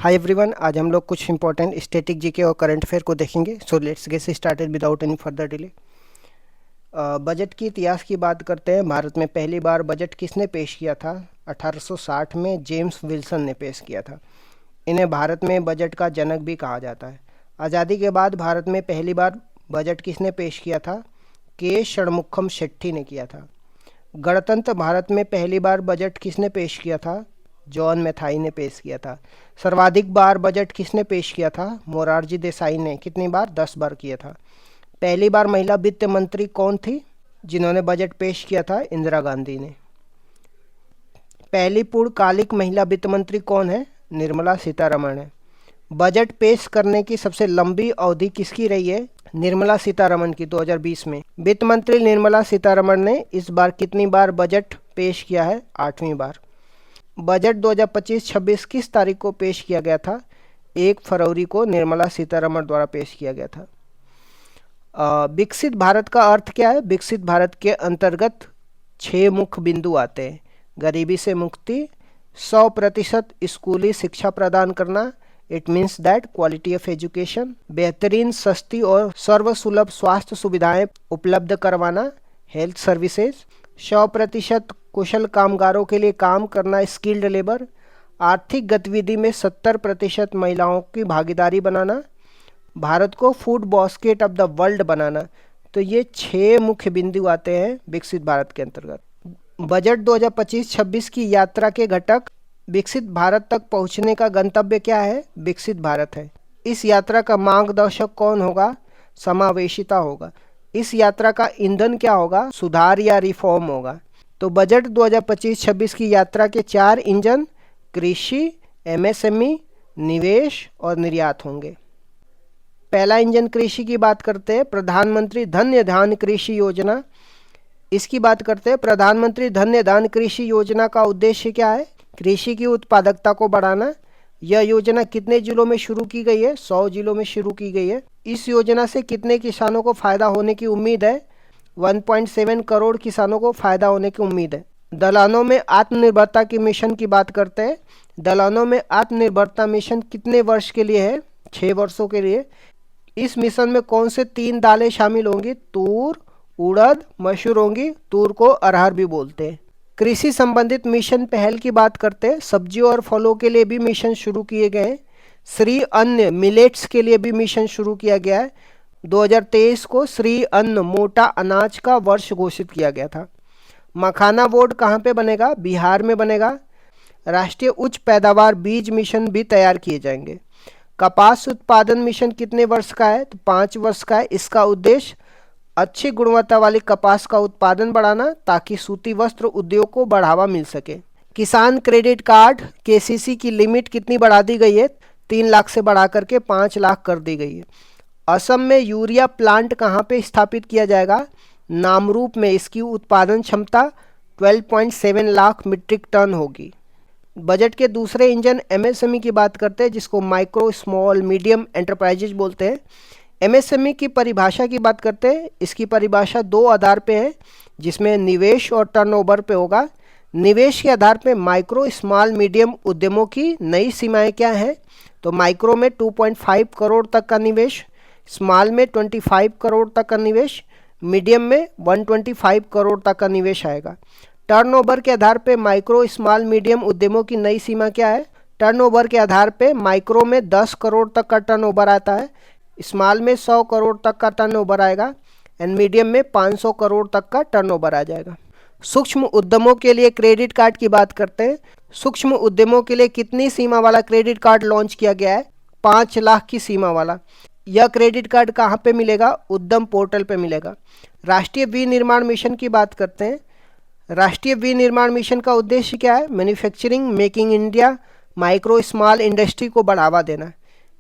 Hi everyone, आज हम लोग कुछ इंपॉर्टेंट स्टैटिक जीके और करंट अफेयर को देखेंगे। So let's get started without any further delay. Budget की इतिहास की बात करते हैं। भारत में पहली बार बजट किसने पेश किया था? 1860 में जेम्स विल्सन ने पेश किया था। इन्हें भारत में बजट का जनक भी कहा जाता है। आज़ादी के बाद भारत में पहली बार बजट किसने पेश किया था? के षणमुखम शेट्टी ने किया था। गणतंत्र भारत में पहली बार बजट किसने पेश किया था? जॉन मैथाई ने पेश किया था। सर्वाधिक बार बजट किसने पेश किया था? मोरारजी देसाई ने। कितनी बार? 10 बार किया था। पहली बार महिला वित्त मंत्री कौन थी जिन्होंने बजट पेश किया था? इंदिरा गांधी ने। पहली पूर्णकालिक महिला वित्त मंत्री कौन है? निर्मला सीतारमण है। बजट पेश करने की सबसे लंबी अवधि किसकी रही है? निर्मला सीतारमण की, 2020 में। वित्त मंत्री निर्मला सीतारमण ने इस बार कितनी बार बजट पेश किया है? 8वीं बार। बजट 2025-26 किस तारीख को पेश किया गया था? 1 फरवरी को निर्मला सीतारमण द्वारा पेश किया गया था। विकसित भारत का अर्थ क्या है? विकसित भारत के अंतर्गत 6 मुख्य बिंदु आते हैं। गरीबी से मुक्ति, 100% स्कूली शिक्षा प्रदान करना, it means that quality of education, बेहतरीन सस्ती और सर्वसुलभ स्वास्थ्य सुविधाएं उपलब्ध करवाना, हेल्थ सर्विसेज, 100% कुशल कामगारों के लिए काम करना, स्किल्ड लेबर, आर्थिक गतिविधि में 70% महिलाओं की भागीदारी बनाना, भारत को food basket of the world बनाना। तो ये 6 मुख्य बिंदु आते हैं विकसित भारत के अंतर्गत। बजट 2025-26 की यात्रा के घटक। विकसित भारत तक पहुंचने का गंतव्य क्या है? विकसित भारत है। इस यात्रा का मार्गदर्शक कौन होगा? समावेशिता होगा। इस यात्रा का ईंधन क्या होगा? सुधार या रिफॉर्म होगा। तो बजट 2025-26 की यात्रा के 4 इंजन कृषि, एमएसएमई, निवेश और निर्यात होंगे। पहला इंजन कृषि की बात करते हैं, प्रधानमंत्री धन्य धान कृषि योजना। इसकी बात करते हैं। प्रधानमंत्री धन्य धान कृषि योजना का उद्देश्य क्या है? कृषि की उत्पादकता को बढ़ाना। यह योजना कितने जिलों में शुरू की गई है? 100 जिलों में शुरू की गई है। इस योजना से कितने किसानों को फायदा होने की उम्मीद है? 1.7 करोड़ किसानों को फायदा होने की उम्मीद है। दलहनों में आत्मनिर्भरता की मिशन की बात करते हैं। दलहनों में आत्मनिर्भरता मिशन कितने वर्ष के लिए है? 6 वर्षों के लिए। इस मिशन में कौन से 3 दालें शामिल होंगी? तूर, उड़द, मसूर होंगी। तूर को अरहर भी बोलते हैं। कृषि संबंधित मिशन पहल की बात करते हैं। सब्जियों और फलों के लिए भी मिशन शुरू किए गए हैं। श्री अन्न मिलेट्स के लिए भी मिशन शुरू किया गया है। 2023 को श्री अन्न मोटा अनाज का वर्ष घोषित किया गया था। मखाना बोर्ड कहाँ पे बनेगा? बिहार में बनेगा। राष्ट्रीय उच्च पैदावार बीज मिशन भी तैयार किए जाएंगे। कपास उत्पादन मिशन कितने वर्ष का है? तो 5 वर्ष का है। इसका उद्देश्य अच्छी गुणवत्ता वाली कपास का उत्पादन बढ़ाना ताकि सूती वस्त्र उद्योग को बढ़ावा मिल सके। किसान क्रेडिट कार्ड केसीसी की लिमिट कितनी बढ़ा दी गई है? 3 लाख से बढ़ा करके 5 लाख कर दी गई है। असम में यूरिया प्लांट कहाँ पे स्थापित किया जाएगा? नामरूप में। इसकी उत्पादन क्षमता 12.7 लाख मीट्रिक टन होगी। बजट के दूसरे इंजन एमएसएमई की बात करते हैं, जिसको माइक्रो स्मॉल मीडियम एंटरप्राइजेज बोलते हैं। एमएसएमई की परिभाषा की बात करते हैं। इसकी परिभाषा 2 आधार पे है, जिसमें निवेश और टर्नओवर पे होगा। निवेश के आधार पे माइक्रो स्मॉल मीडियम उद्यमों की नई सीमाएं क्या हैं? तो माइक्रो में 2.5 करोड़ तक का निवेश, स्मॉल में 25 करोड़ तक का निवेश, मीडियम में 125 करोड़ तक का निवेश आएगा। टर्नओवर के आधार पे माइक्रो स्मॉल मीडियम उद्यमों की नई सीमा क्या है? टर्नओवर के आधार पे माइक्रो में 10 करोड़ तक का टर्नओवर आता है, स्मॉल में 100 करोड़ तक का टर्नओवर आएगा एंड मीडियम में 500 करोड़ तक का टर्नओवर आ जाएगा। सूक्ष्म उद्यमों के लिए क्रेडिट कार्ड की बात करते हैं। सूक्ष्म उद्यमों के लिए कितनी सीमा वाला क्रेडिट कार्ड लॉन्च किया गया है? 5 लाख की सीमा वाला। यह क्रेडिट कार्ड कहाँ पे मिलेगा? उद्यम पोर्टल पे मिलेगा। राष्ट्रीय विनिर्माण मिशन की बात करते हैं। राष्ट्रीय विनिर्माण मिशन का उद्देश्य क्या है? Manufacturing, making India, micro small industry को बढ़ावा देना।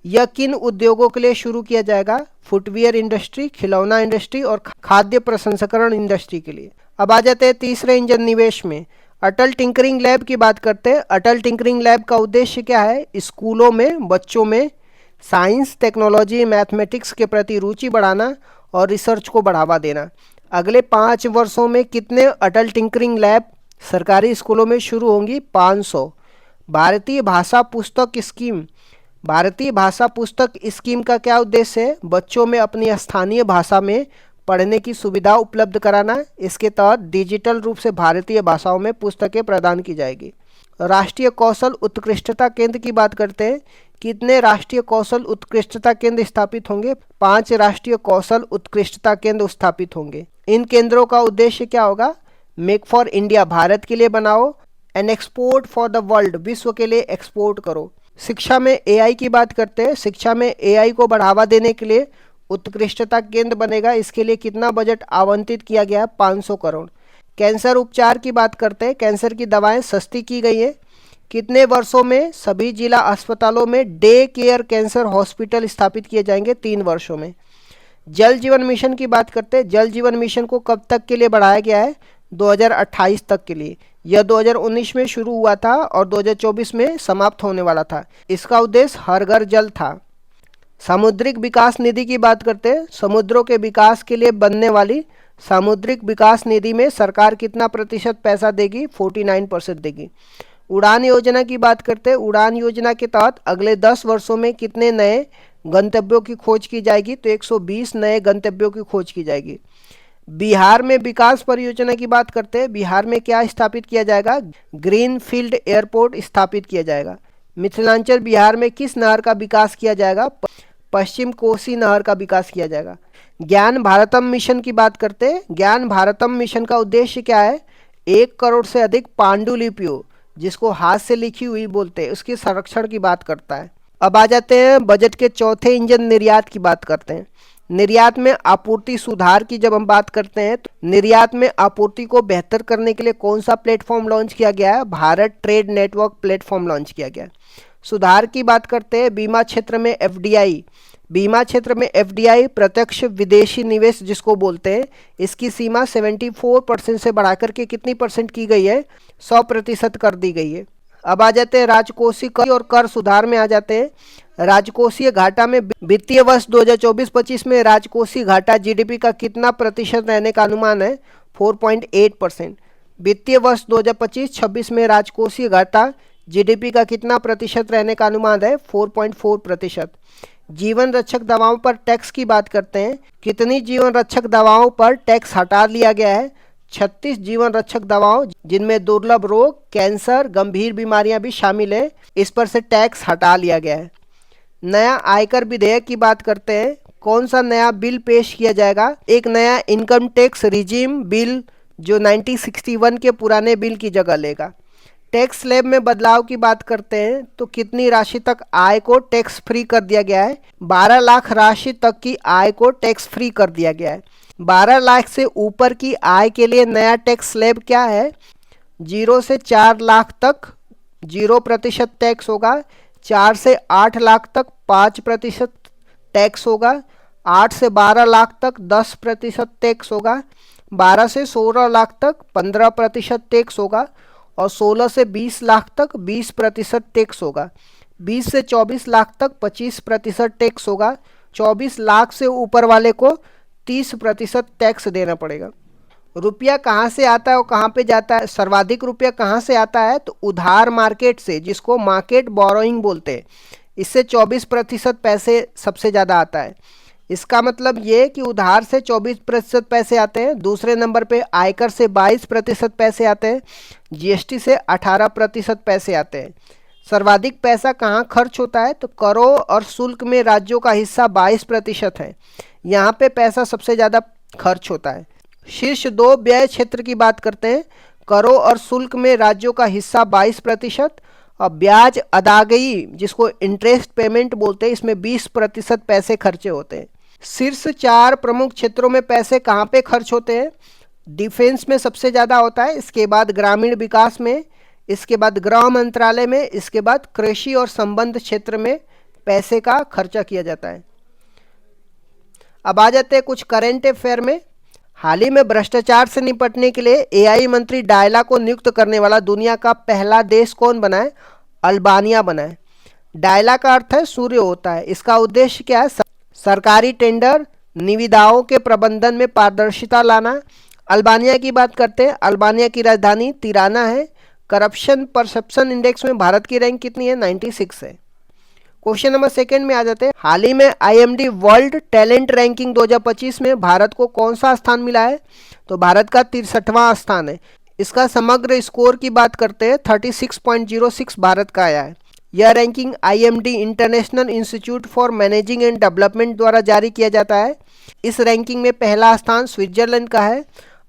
यह किन उद्योगों के लिए शुरू किया जाएगा? फुटवियर इंडस्ट्री, खिलौना इंडस्ट्री और खाद्य प्रसंस्करण इंडस्ट्री के लिए। अब आ जाते हैं तीसरे इंजन निवेश में। अटल टिंकरिंग लैब की बात करते हैं। अटल टिंकरिंग लैब का उद्देश्य क्या है? स्कूलों में बच्चों में साइंस, टेक्नोलॉजी, मैथमेटिक्स के प्रति रुचि बढ़ाना और रिसर्च को बढ़ावा देना। अगले 5 वर्षों में कितने अटल टिंकरिंग लैब सरकारी स्कूलों में शुरू होंगी? 500। भारतीय भाषा पुस्तक स्कीम। भारतीय भाषा पुस्तक स्कीम का क्या उद्देश्य है? बच्चों में अपनी स्थानीय भाषा में पढ़ने की सुविधा उपलब्ध कराना। इसके तहत डिजिटल रूप से भारतीय भाषाओं में पुस्तकें प्रदान की जाएगी। राष्ट्रीय कौशल उत्कृष्टता केंद्र की बात करते हैं। कितने राष्ट्रीय कौशल उत्कृष्टता केंद्र स्थापित होंगे? 5 राष्ट्रीय कौशल उत्कृष्टता केंद्र स्थापित होंगे। इन केंद्रों का उद्देश्य क्या होगा? मेक फॉर इंडिया, भारत के लिए बनाओ, and export for the world, विश्व के लिए एक्सपोर्ट करो। शिक्षा में एआई की बात करते हैं। शिक्षा में एआई को बढ़ावा देने के लिए उत्कृष्टता केंद्र बनेगा। इसके लिए कितना बजट आवंटित किया गया है? 500 करोड़। कैंसर उपचार की बात करते हैं। कैंसर की दवाएं सस्ती की गई हैं। कितने वर्षों में सभी जिला अस्पतालों में डे केयर कैंसर हॉस्पिटल स्थापित किए जाएंगे? 3 वर्षों में। जल जीवन मिशन की बात करते हैं। जल जीवन मिशन को कब तक के लिए बढ़ाया गया है? 2028 तक के लिए। यह 2019 में शुरू हुआ था और 2024 में समाप्त होने वाला था। इसका उद्देश्य हर घर जल था। सामुद्रिक विकास निधि की बात करते हैं। समुद्रों के विकास के लिए बनने वाली सामुद्रिक विकास निधि में सरकार कितना प्रतिशत पैसा देगी? 49% देगी। उड़ान योजना की बात करते हैं। उड़ान योजना के तहत अगले 10 वर्षों में कितने नए गंतव्यों की खोज की जाएगी? तो 120 नए गंतव्यों की खोज की जाएगी। बिहार में विकास परियोजना की बात करते हैं। बिहार में क्या स्थापित किया जाएगा? ग्रीन फील्ड एयरपोर्ट स्थापित किया जाएगा। मिथिलांचल बिहार में किस नहर का विकास किया जाएगा? पश्चिम कोसी नहर का विकास किया जाएगा। ज्ञान भारतम मिशन की बात करते हैं। ज्ञान भारतम मिशन का उद्देश्य क्या है? 1 करोड़ से अधिक पांडुलिपियों, जिसको हाथ से लिखी हुई बोलते हैं, उसके संरक्षण की बात करता है। अब आ जाते हैं बजट के चौथे इंजन निर्यात की बात करते हैं। निर्यात में आपूर्ति सुधार की जब हम बात करते हैं तो निर्यात में आपूर्ति को बेहतर करने के लिए कौन सा प्लेटफॉर्म लॉन्च किया गया है? Bharat trade network platform launch किया गया है। सुधार की बात करते हैं। बीमा क्षेत्र में एफडीआई। बीमा क्षेत्र में एफडीआई प्रत्यक्ष विदेशी निवेश जिसको बोलते हैं, इसकी सीमा 74% से बढ़ाकर के कितनी परसेंट की गई है? 100% कर दी गई है। अब आ जाते हैं राजकोषीय कर और कर सुधार में आ जाते हैं। राजकोषीय घाटा में वित्तीय वर्ष 2024-25 में राजकोषीय घाटा जीडीपी का कितना प्रतिशत रहने का अनुमान है? 4.8%। वित्तीय वर्ष 2025-26 में राजकोषीय घाटा जीडीपी का कितना प्रतिशत रहने का अनुमान है? 4.4%। जीवन रक्षक दवाओं पर टैक्स की बात करते हैं। कितनी जीवन रक्षक दवाओं पर टैक्स हटा लिया गया है? 36 जीवन रक्षक दवाओं, जिनमें दुर्लभ रोग, कैंसर, गंभीर बीमारियां भी शामिल है, इस पर से टैक्स हटा लिया गया है। नया आयकर विधेयक की बात करते हैं। कौन सा नया बिल पेश किया जाएगा? एक नया इनकम टैक्स रिजीम बिल जो 1961 के पुराने बिल की जगह लेगा। टैक्स स्लैब में बदलाव की बात करते हैं तो कितनी राशि तक आय को टैक्स फ्री कर दिया गया है? 12 लाख राशि तक की आय को टैक्स फ्री कर दिया गया है। 12 लाख से ऊपर की आय के लिए नया टैक्स स्लैब क्या है? 0 से 4 लाख तक 0% टैक्स होगा। 4 से 8 लाख तक 5% टैक्स होगा। 8 से 12 लाख तक 10% टैक्स होगा। 12 से 16 लाख तक 15% टैक्स होगा और 16 से 20 लाख तक 20% टैक्स होगा। 20 से 24 लाख तक 25% टैक्स होगा। 24 लाख से ऊपर वाले को 30% टैक्स देना पड़ेगा। रुपया कहाँ से आता है और कहाँ पे जाता है? सर्वाधिक रुपया कहाँ से आता है? तो उधार मार्केट से, जिसको मार्केट बोरोइंग बोलते हैं। इससे 24% पैसे सबसे ज़्यादा आता है। इसका मतलब ये कि उधार से 24% पैसे आते हैं। दूसरे नंबर पे आयकर से 22% पैसे आते हैं। जीएसटी से 18% पैसे आते हैं। सर्वाधिक पैसा कहाँ खर्च होता है? तो करों और शुल्क में राज्यों का हिस्सा 22% है। यहाँ पे पैसा सबसे ज़्यादा खर्च होता है। शीर्ष 2 व्यय क्षेत्र की बात करते हैं। करों और शुल्क में राज्यों का हिस्सा 22% और ब्याज अदायगी, जिसको इंटरेस्ट पेमेंट बोलते हैं, इसमें 20% पैसे खर्चे होते हैं। शीर्ष 4 प्रमुख क्षेत्रों में पैसे कहाँ पे खर्च होते हैं? डिफेंस में सबसे ज़्यादा होता है, इसके बाद ग्रामीण विकास में, इसके बाद गृह मंत्रालय में, इसके बाद कृषि और संबंध क्षेत्र में पैसे का खर्चा किया जाता है। अब आ जाते हैं कुछ करेंट अफेयर में। हाल ही में भ्रष्टाचार से निपटने के लिए एआई मंत्री डायला को नियुक्त करने वाला दुनिया का पहला देश कौन बना है? अल्बानिया बना है। डायला का अर्थ है सूर्य होता है। इसका उद्देश्य क्या है? सरकारी टेंडर निविदाओं के प्रबंधन में पारदर्शिता लाना। अल्बानिया की बात करते हैं। अल्बानिया की राजधानी तिराना है। करप्शन परसेप्शन इंडेक्स में भारत की रैंक कितनी है? 96 है। क्वेश्चन नंबर सेकंड में आ जाते हैं। हाल ही में IMD वर्ल्ड टैलेंट रैंकिंग 2025 में भारत को कौन सा स्थान मिला है? तो भारत का 63वां स्थान है। इसका समग्र स्कोर की बात करते हैं 36.06 भारत का आया है। यह ranking IMD international institute for managing and development द्वारा जारी किया जाता है। इस रैंकिंग में पहला स्थान स्विट्जरलैंड का है।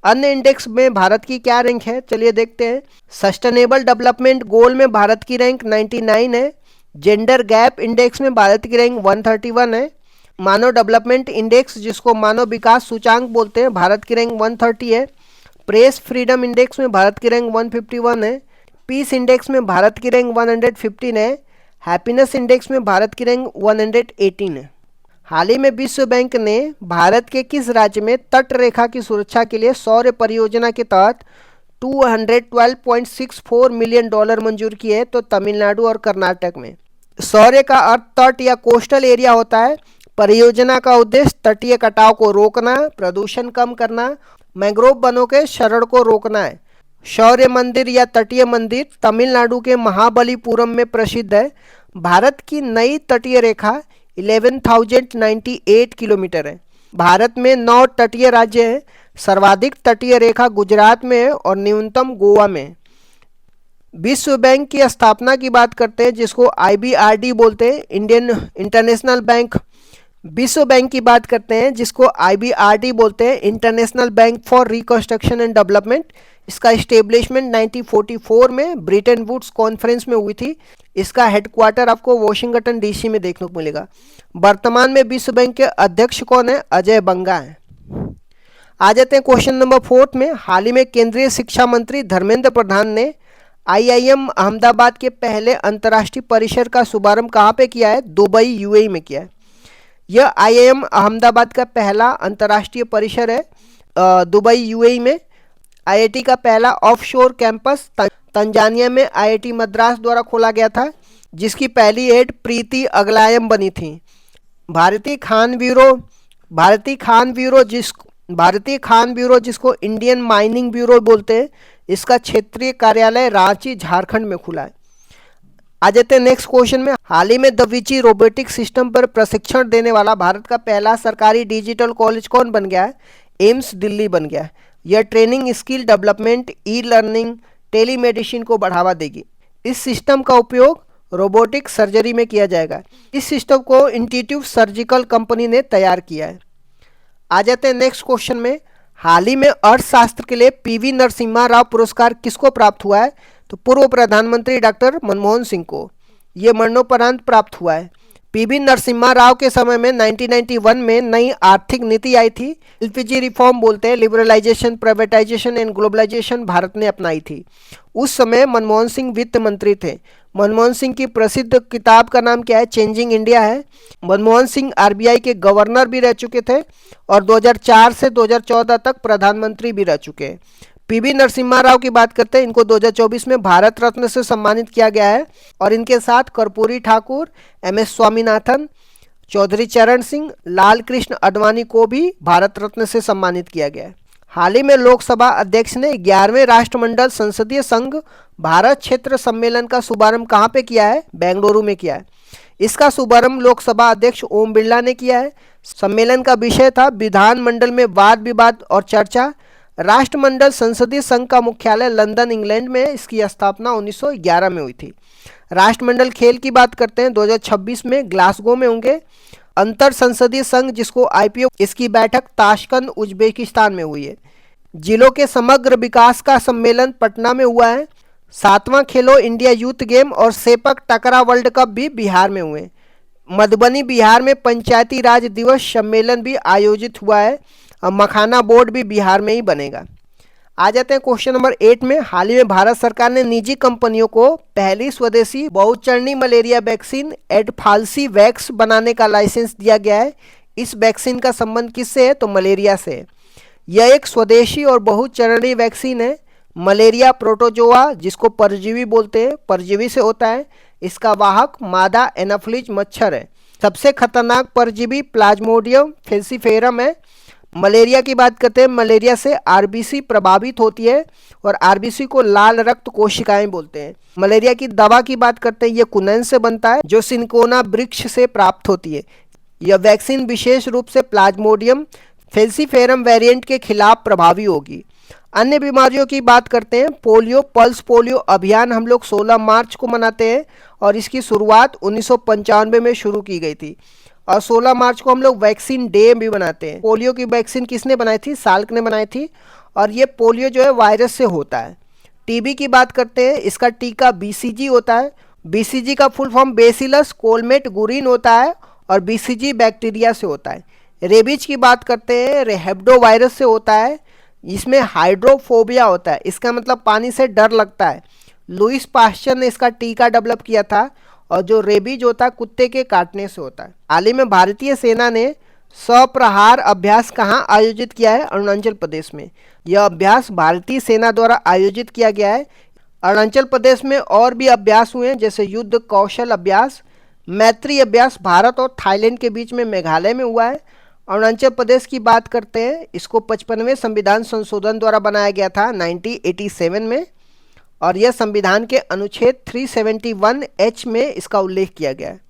अन्य इंडेक्स में भारत की क्या रैंक है, चलिए देखते हैं। सस्टेनेबल डेवलपमेंट गोल में भारत की रैंक 99 है। जेंडर गैप इंडेक्स में भारत की रैंक 131 है। मानव डेवलपमेंट इंडेक्स जिसको मानव विकास सूचांक बोलते हैं, भारत की रैंक 130 है। प्रेस फ्रीडम इंडेक्स में भारत की रैंक 151 है। पीस इंडेक्स में भारत की रैंक 115 है। हैप्पीनेस इंडेक्स में भारत की रैंक 118 है। हाल ही में विश्व बैंक ने भारत के किस राज्य में तट रेखा की सुरक्षा के लिए सौर परियोजना के तहत $212.64 मिलियन मंजूर किए हैं? तो तमिलनाडु और कर्नाटक में। सौर का अर्थ तट या कोस्टल एरिया होता है। परियोजना का उद्देश्य तटीय कटाव को रोकना, प्रदूषण कम करना, मैंग्रोव वनों के क्षरण को रोकना है। शौर्य मंदिर या तटीय मंदिर तमिलनाडु के महाबलीपुरम में प्रसिद्ध है। भारत की नई तटीय रेखा 11,098 किलोमीटर है। भारत में 9 तटीय राज्य हैं। सर्वाधिक तटीय रेखा गुजरात में है और न्यूनतम गोवा में है। विश्व बैंक की स्थापना की बात करते हैं जिसको IBRD बोलते हैं, इंडियन इंटरनेशनल बैंक। विश्व बैंक की बात करते हैं जिसको IBRD बोलते हैं, international bank for reconstruction and development. इसका इस्टेब्लिशमेंट 1944 में ब्रिटेन वुड्स कॉन्फ्रेंस में हुई थी। इसका हेडक्वार्टर आपको वॉशिंगटन DC में देखने को मिलेगा। वर्तमान में विश्व बैंक के अध्यक्ष कौन है? अजय बंगा है। आ जाते हैं क्वेश्चन नंबर 4 में। हाल ही में केंद्रीय शिक्षा मंत्री धर्मेंद्र प्रधान ने IIM अहमदाबाद के पहले अंतर्राष्ट्रीय परिसर का शुभारंभ कहाँ पे किया है? दुबई UAE में किया है। यह IIM अहमदाबाद का पहला अंतर्राष्ट्रीय परिसर है दुबई UAE में। IIT का पहला ऑफशोर कैंपस तंजानिया में IIT मद्रास द्वारा खोला गया था, जिसकी पहली हेड प्रीति अगलायम बनी थी। भारतीय खान ब्यूरो जिसको इंडियन माइनिंग ब्यूरो बोलते हैं, इसका क्षेत्रीय कार्यालय रांची झारखंड में खुला है। आ जाते हैं नेक्स्ट क्वेश्चन में। हाल ही में दवीची रोबोटिक सिस्टम पर प्रशिक्षण देने वाला भारत का पहला सरकारी डिजिटल कॉलेज कौन बन गया है? एम्स दिल्ली बन गया है। यह training, skill development, e-learning, telemedicine को बढ़ावा देगी। इस सिस्टम का उपयोग रोबोटिक सर्जरी में किया जाएगा। इस सिस्टम को इंट्यूटिव सर्जिकल कंपनी ने तैयार किया है। आ जाते हैं नेक्स्ट क्वेश्चन में। हाल ही में अर्थशास्त्र के लिए PV नरसिम्हा राव पुरस्कार किसको प्राप्त हुआ है? तो पूर्व प्रधानमंत्री डॉक्टर मनमोहन सिंह को ये मरणोपरांत प्राप्त हुआ है। PV नरसिम्हा राव के समय में 1991 में नई आर्थिक नीति आई थी, LPG रिफॉर्म बोलते हैं, लिबरलाइजेशन, प्राइवेटाइजेशन एंड ग्लोबलाइजेशन भारत ने अपनाई थी। उस समय मनमोहन सिंह वित्त मंत्री थे। मनमोहन सिंह की प्रसिद्ध किताब का नाम क्या है? चेंजिंग इंडिया है। मनमोहन सिंह RBI के गवर्नर भी रह चुके थे और 2004 से 2014 तक प्रधानमंत्री भी रह चुके हैं। PV नरसिम्हा राव की बात करते हैं, इनको 2024 में भारत रत्न से सम्मानित किया गया है और इनके साथ कर्पूरी ठाकुर, MS स्वामीनाथन, चौधरी चरण सिंह, लाल कृष्ण आडवाणी को भी भारत रत्न से सम्मानित किया गया है। हाल ही में लोकसभा अध्यक्ष ने 11वें राष्ट्रमंडल संसदीय संघ भारत क्षेत्र सम्मेलन का शुभारंभ कहाँ पे किया है? बेंगलुरु में किया है। इसका शुभारंभ लोकसभा अध्यक्ष ओम बिरला ने किया है। सम्मेलन का विषय था विधानमंडल में वाद विवाद और चर्चा। राष्ट्रमंडल संसदीय संघ का मुख्यालय लंदन इंग्लैंड में, इसकी स्थापना 1911 में हुई थी। राष्ट्रमंडल खेल की बात करते हैं, 2026 में ग्लासगो में होंगे। अंतर संसदीय संघ जिसको IPO, इसकी बैठक ताशकंद उज्बेकिस्तान में हुई है। जिलों के समग्र विकास का सम्मेलन पटना में हुआ है। 7वां खेलो इंडिया यूथ गेम और सेपक टकरा वर्ल्ड कप भी बिहार में हुए। मधुबनी बिहार में पंचायती राज दिवस सम्मेलन भी आयोजित हुआ है और मखाना बोर्ड भी बिहार में ही बनेगा। आ जाते हैं क्वेश्चन नंबर 8 में। हाल ही में भारत सरकार ने निजी कंपनियों को पहली स्वदेशी बहुचरणीय मलेरिया वैक्सीन एडफाल्सी वैक्स बनाने का लाइसेंस दिया गया है। इस वैक्सीन का संबंध किससे है? तो मलेरिया से। यह एक स्वदेशी और बहुचरणीय वैक्सीन है। मलेरिया प्रोटोजोआ जिसको परजीवी बोलते हैं, परजीवी से होता है। इसका वाहक मादा एनाफिलीज मच्छर है। सबसे खतरनाक परजीवी प्लाज्मोडियम फेल्सीफेरम है। मलेरिया की बात करते हैं। मलेरिया से आरबीसी प्रभावित होती है और आरबीसी को लाल रक्त कोशिकाएं बोलते हैं। मलेरिया की दवा की बात करते हैं, ये कुनैन से बनता है जो सिंकोना वृक्ष से प्राप्त होती है। यह वैक्सीन विशेष रूप से प्लाज्मोडियम फेल्सीफेरम वेरिएंट के खिलाफ प्रभावी होगी। अन्य बीमारियों की बात करते हैं। पोलियो, पल्स पोलियो अभियान हम लोग 16 मार्च को मनाते हैं और इसकी शुरुआत 1995 में शुरू की गई थी और 16 मार्च को हम लोग वैक्सीन डे भी बनाते हैं। पोलियो की वैक्सीन किसने बनाई थी? साल्क ने बनाई थी और ये पोलियो जो है वायरस से होता है। टीबी की बात करते हैं, इसका टीका बीसीजी होता है। बीसीजी का full form bacillus Calmette Guerin होता है और बीसीजी बैक्टीरिया से होता है। रेबीज की बात करते हैं, रेहेब्डो वायरस से होता है। इसमें हाइड्रोफोबिया होता है, इसका मतलब पानी से डर लगता है। लुइस पास्चर ने इसका टीका डेवलप किया था और जो रेबीज होता है कुत्ते के काटने से होता है। हाल ही में भारतीय सेना ने सप्रहार अभ्यास कहाँ आयोजित किया है? अरुणाचल प्रदेश में। यह अभ्यास भारतीय सेना द्वारा आयोजित किया गया है। अरुणाचल प्रदेश में और भी अभ्यास हुए हैं जैसे युद्ध कौशल अभ्यास, मैत्री अभ्यास भारत और थाईलैंड के बीच में मेघालय में हुआ है। अरुणाचल प्रदेश की बात करते हैं, इसको 55वें संविधान संशोधन द्वारा बनाया गया था 1987 में और यह संविधान के अनुच्छेद 371H में इसका उल्लेख किया गया है।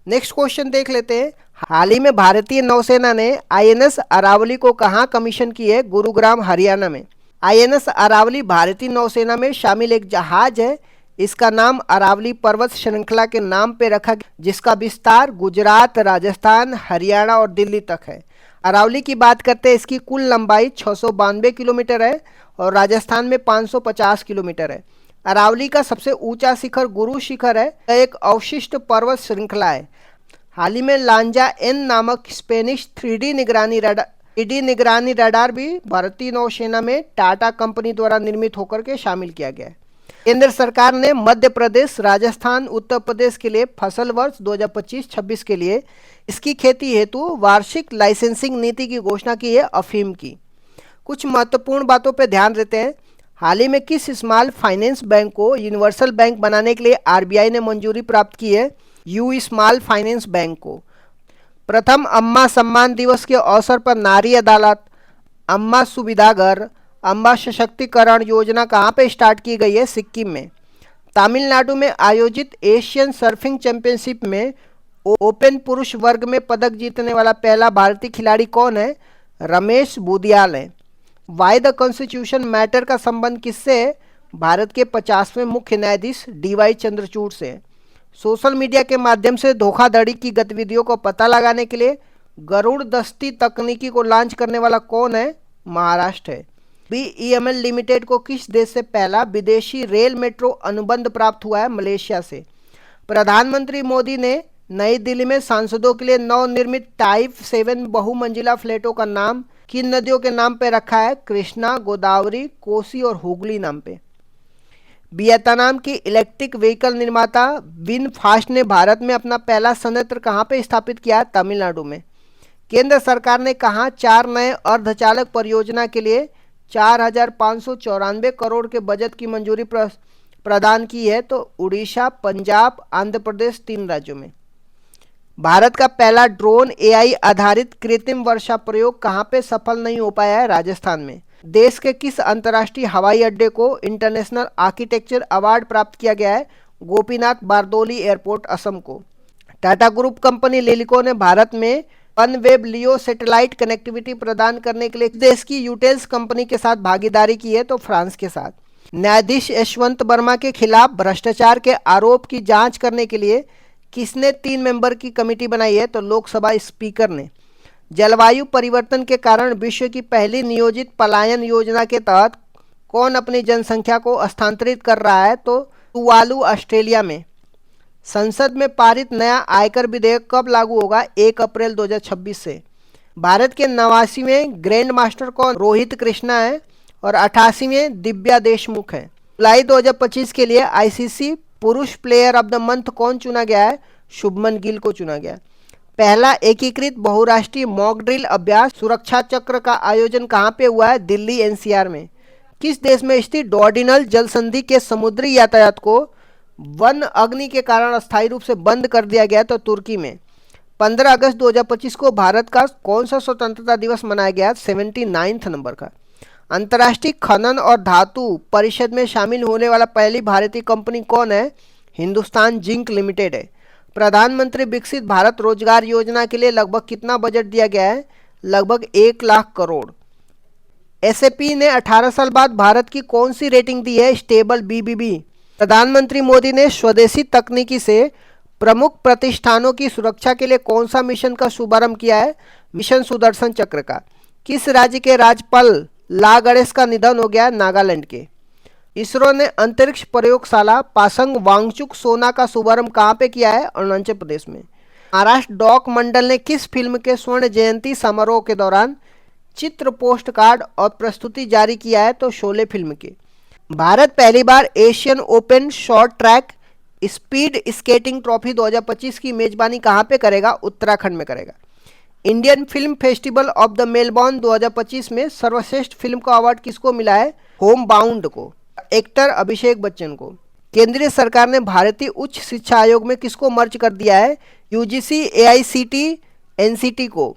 नेक्स्ट क्वेश्चन देख लेते हैं। हाल ही में भारतीय नौसेना ने आईएनएस अरावली को कहाँ कमीशन की है? गुरुग्राम हरियाणा में। आईएनएस अरावली भारतीय नौसेना में शामिल एक जहाज है। इसका नाम अरावली पर्वत श्रृंखला के नाम पे रखा गया जिसका विस्तार गुजरात, राजस्थान, हरियाणा और दिल्ली तक है। अरावली की बात करते हैं, इसकी कुल लंबाई 692 किलोमीटर है और राजस्थान में 550 किलोमीटर है। अरावली का सबसे ऊंचा शिखर गुरु शिखर है। यह एक अवशिष्ट पर्वत श्रृंखला है। हाल ही में लांजा एन नामक स्पेनिश 3D निगरानी रडार भी भारतीय नौसेना में टाटा कंपनी द्वारा निर्मित होकर के शामिल किया गया है। केंद्र सरकार ने मध्य प्रदेश, राजस्थान, उत्तर प्रदेश के लिए फसल वर्ष 2025-26 के लिए इसकी खेती हेतु वार्षिक लाइसेंसिंग नीति की घोषणा की है अफीम की। कुछ महत्वपूर्ण बातों पर ध्यान देते हैं। हाल ही में किस स्मॉल फाइनेंस बैंक को यूनिवर्सल बैंक बनाने के लिए आरबीआई ने मंजूरी प्राप्त की है? यू स्मॉल फाइनेंस बैंक को। प्रथम अम्मा सम्मान दिवस के अवसर पर नारी अदालत, अम्मा सुविधा घर, अम्बा सशक्तिकरण योजना कहाँ पे स्टार्ट की गई है? सिक्किम में। तमिलनाडु में आयोजित एशियन सर्फिंग चैंपियनशिप में ओपन पुरुष वर्ग में पदक जीतने वाला पहला भारतीय खिलाड़ी कौन है? रमेश बुदियाल है। वाई द कॉन्स्टिट्यूशन मैटर का संबंध किससे है? भारत के 50वें मुख्य न्यायाधीश डीवाई चंद्रचूड़ से। सोशल मीडिया के माध्यम से धोखाधड़ी की गतिविधियों को पता लगाने के लिए गरुड़ दस्ती तकनीकी को लॉन्च करने वाला कौन है? महाराष्ट्र है। बीईएमएल लिमिटेड को किस देश से पहला विदेशी रेल मेट्रो अनुबंध प्राप्त हुआ है? मलेशिया से। प्रधानमंत्री मोदी ने नई दिल्ली में सांसदों के लिए नवनिर्मित टाइप 7 बहुमंजिला फ्लैटों का नाम किन नदियों के नाम पे रखा है? कृष्णा, गोदावरी, कोसी और हुगली नाम पे। वियतनाम की इलेक्ट्रिक व्हीकल निर्माता विनफास्ट ने भारत में अपना पहला संयंत्र कहाँ पे स्थापित किया है? तमिलनाडु में। केंद्र सरकार ने कहाँ 4 नए अर्धचालक परियोजना के लिए 4,594 करोड़ के बजट की मंजूरी प्रदान की है? तो उड़ीसा, पंजाब, आंध्र प्रदेश 3 राज्यों में। भारत का पहला ड्रोन एआई आधारित कृत्रिम वर्षा प्रयोग कहाँ पे सफल नहीं हो पाया है? राजस्थान में। देश के किस अंतर्राष्ट्रीय हवाई अड्डे को इंटरनेशनल आर्किटेक्चर अवार्ड प्राप्त किया गया है? गोपीनाथ बारदोली एयरपोर्ट, असम को। टाटा ग्रुप कंपनी लिलिको ने भारत में वनवेब लियो सैटेलाइट कनेक्टिविटी प्रदान करने के लिए देश की यूटेल्स कंपनी के साथ भागीदारी की है? तो फ्रांस के साथ। न्यायाधीश यशवंत वर्मा के खिलाफ भ्रष्टाचार के आरोप की जांच करने के लिए किसने 3 मेंबर की कमेटी बनाई है? तो लोकसभा स्पीकर ने। जलवायु परिवर्तन के कारण विश्व की पहली नियोजित पलायन योजना के तहत कौन अपनी जनसंख्या को स्थानांतरित कर रहा है? तो तुवालू, ऑस्ट्रेलिया में। संसद में पारित नया आयकर विधेयक कब लागू होगा? 1 अप्रैल 2026 से। भारत के 89वें ग्रैंड मास्टर कौन? रोहित कृष्णा है और 88वें दिव्या देशमुख है। जुलाई 2025 के लिए आईसीसी पुरुष प्लेयर ऑफ द मंथ कौन चुना गया है? शुभमन गिल को चुना गया। पहला एकीकृत बहुराष्ट्रीय मॉक ड्रिल अभ्यास सुरक्षा चक्र का आयोजन कहाँ पे हुआ है? दिल्ली एनसीआर में। किस देश में स्थित डॉर्डिनल जल संधि के समुद्री यातायात को वन अग्नि के कारण अस्थायी रूप से बंद कर दिया गया? तो तुर्की में। 15 अगस्त 2025 को भारत का कौन सा स्वतंत्रता दिवस मनाया गया? 79 नंबर का। अंतर्राष्ट्रीय खनन और धातु परिषद में शामिल होने वाला पहली भारतीय कंपनी कौन है? हिंदुस्तान जिंक लिमिटेड है। प्रधानमंत्री विकसित भारत रोजगार योजना के लिए लगभग कितना बजट दिया गया है? लगभग 1 लाख करोड़। एसएपी ने 18 साल बाद भारत की कौन सी रेटिंग दी है? Stable BBB। प्रधानमंत्री मोदी ने स्वदेशी तकनीकी से प्रमुख प्रतिष्ठानों की सुरक्षा के लिए कौन सा मिशन का शुभारंभ किया है? मिशन सुदर्शन चक्र का। किस राज्य के राज्यपाल ला गणेश का निधन हो गया? नागालैंड के। इसरो ने अंतरिक्ष प्रयोगशाला पासंग वांगचुक सोना का शुभारंभ कहाँ पे किया है? अरुणाचल प्रदेश में। महाराष्ट्र डॉक मंडल ने किस फिल्म के स्वर्ण जयंती समारोह के दौरान चित्र, पोस्ट कार्ड और प्रस्तुति जारी किया है? तो शोले फिल्म के। भारत पहली बार Asian open short track speed skating trophy 2025 की मेजबानी कहाँ पे करेगा? उत्तराखंड में करेगा। Indian film festival of the Melbourne 2025 में सर्वश्रेष्ठ फिल्म का अवार्ड किसको मिला है? होम बाउंड को। एक्टर अभिषेक बच्चन को। केंद्रीय सरकार ने भारतीय उच्च शिक्षा आयोग में किसको मर्ज कर दिया है? UGC, AICT, NCT को।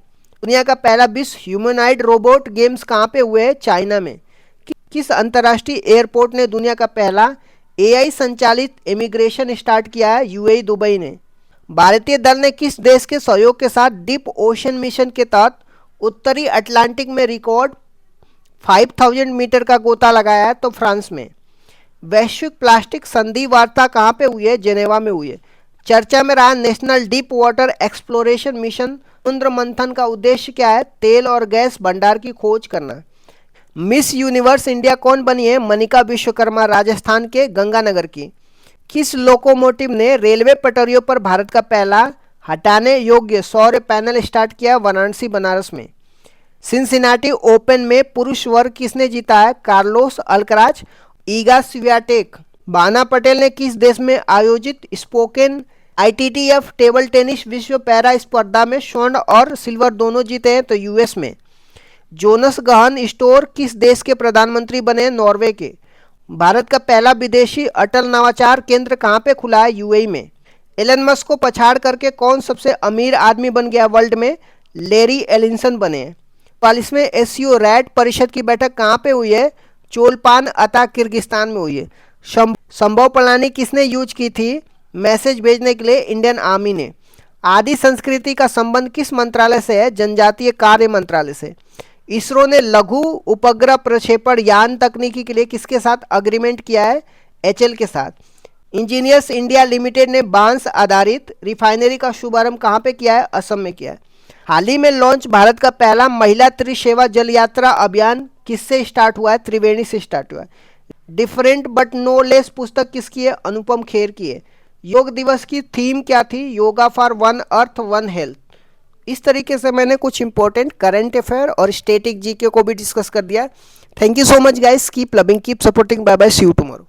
दुनिया का पहला विश्व ह्यूमनॉइड रोबोट गेम्स कहाँ पे हुए हैं? चाइना में। किस अंतर्राष्ट्रीय एयरपोर्ट ने दुनिया का पहला AI संचालित इमिग्रेशन स्टार्ट किया है? UAE दुबई ने। भारतीय दल ने किस देश के सहयोग के साथ डीप ओशन मिशन के तहत उत्तरी अटलांटिक में रिकॉर्ड 5000 मीटर का गोता लगाया है? तो फ्रांस में। वैश्विक प्लास्टिक संधि वार्ता कहाँ पे हुई है? जेनेवा में हुई है। चर्चा में रहा national deep water exploration mission समुद्र मंथन का उद्देश्य क्या है? तेल और गैस भंडार की खोज करना। मिस यूनिवर्स इंडिया कौन बनी है? मनिका विश्वकर्मा, राजस्थान के गंगानगर की। किस लोकोमोटिव ने रेलवे पटरियों पर भारत का पहला हटाने योग्य सौर पैनल स्टार्ट किया? वाराणसी बनारस में। सिंसिनाटी ओपन में पुरुष वर्ग किसने जीता है? Carlos Alcaraz, Iga Swiatek. Bhana Patel ने किस देश में आयोजित स्पोकेन ITTF टेबल टेनिस विश्व पैरा स्पर्धा में स्वर्ण और सिल्वर दोनों जीते हैं? तो US में। जोनस गहन स्टोर किस देश के प्रधानमंत्री बने? नॉर्वे के। भारत का पहला विदेशी अटल नवाचार केंद्र कहाँ पे खुला है? UAE में। एलन मस्क को पछाड़ करके कौन सबसे अमीर आदमी बन गया वर्ल्ड में? लेरी एलिंसन बने हैं। 45वें SCO रैट परिषद की बैठक कहाँ पे हुई है? चोलपान अता किर्गिस्तान में हुई है। संभव प्रणाली किसने यूज की थी मैसेज भेजने के लिए? इंडियन आर्मी ने। आदि संस्कृति का संबंध किस मंत्रालय से है? जनजातीय कार्य मंत्रालय से। इसरो ने लघु उपग्रह प्रक्षेपण यान तकनीकी के लिए किसके साथ अग्रीमेंट किया है? HL के साथ। इंजीनियर्स इंडिया लिमिटेड ने बांस आधारित रिफाइनरी का शुभारंभ कहाँ पे किया है? असम में किया है। हाल ही में लॉन्च भारत का पहला महिला त्रिसेवा जल यात्रा अभियान किससे स्टार्ट हुआ है? त्रिवेणी से स्टार्ट हुआ है। डिफरेंट बट नो लेस पुस्तक किसकी है? अनुपम खेर की है। योग दिवस की थीम क्या थी? Yoga for one earth one health. इस तरीके से मैंने कुछ इंपॉर्टेंट करंट अफेयर और स्टैटिक GK को भी डिस्कस कर दिया। Thank you so much guys, keep loving, keep supporting, bye bye, see you tomorrow.